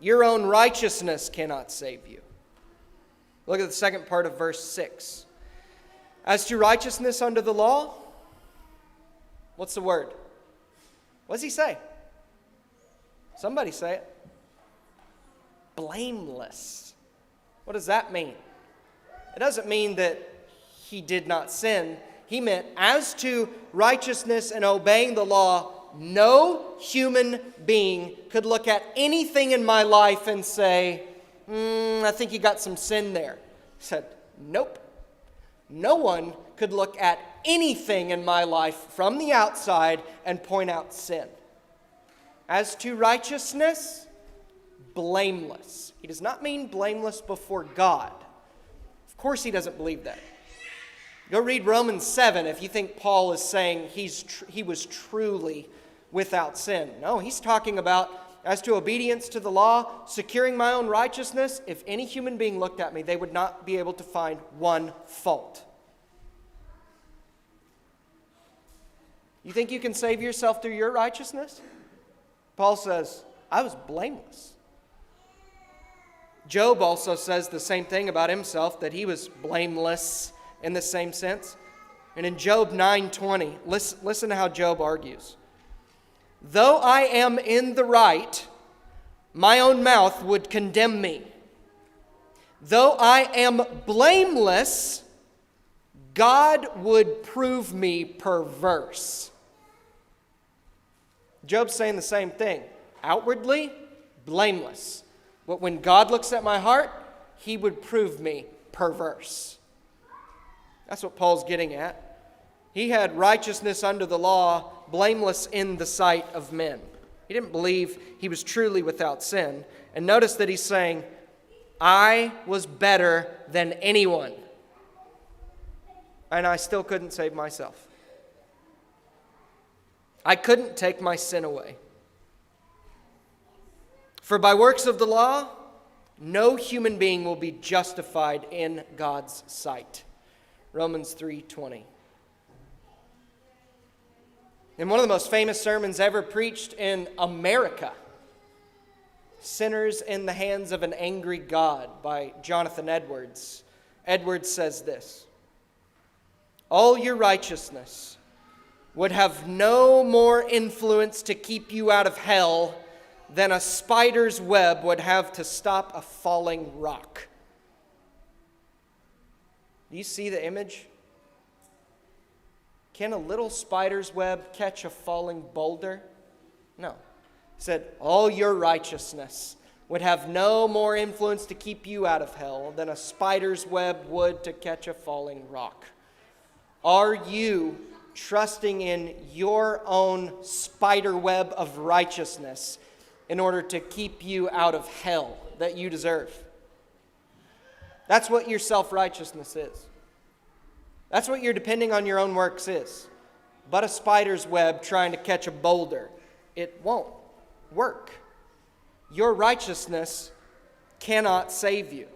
Your own righteousness cannot save you. Look at the second part of verse 6. As to righteousness under the law, what's the word? What does he say? Somebody say it. Blameless. What does that mean? It doesn't mean that he did not sin. He meant, as to righteousness and obeying the law, no human being could look at anything in my life and say, I think you got some sin there. He said, nope. No one could look at anything in my life from the outside and point out sin. As to righteousness, blameless. He does not mean blameless before God. Of course he doesn't believe that. Go read Romans 7 if you think Paul is saying he was truly without sin. No, he's talking about, as to obedience to the law, securing my own righteousness. If any human being looked at me, they would not be able to find one fault. You think you can save yourself through your righteousness? Paul says, I was blameless. Job also says the same thing about himself, that he was blameless in the same sense. And in Job 9:20, listen to how Job argues. Though I am in the right, my own mouth would condemn me. Though I am blameless, God would prove me perverse. Job's saying the same thing. Outwardly, blameless. But when God looks at my heart, he would prove me perverse. That's what Paul's getting at. He had righteousness under the law, blameless in the sight of men. He didn't believe he was truly without sin. And notice that he's saying, I was better than anyone. And I still couldn't save myself. I couldn't take my sin away. For by works of the law, no human being will be justified in God's sight. Romans 3:20. In one of the most famous sermons ever preached in America, Sinners in the Hands of an Angry God by Jonathan Edwards. Edwards says this: all your righteousness would have no more influence to keep you out of hell than a spider's web would have to stop a falling rock. Do you see the image? Can a little spider's web catch a falling boulder? No. He said, all your righteousness would have no more influence to keep you out of hell than a spider's web would to catch a falling rock. Are you trusting in your own spider web of righteousness in order to keep you out of hell that you deserve? That's what your self-righteousness is. That's what your depending on your own works is. But a spider's web trying to catch a boulder. It won't work. Your righteousness cannot save you.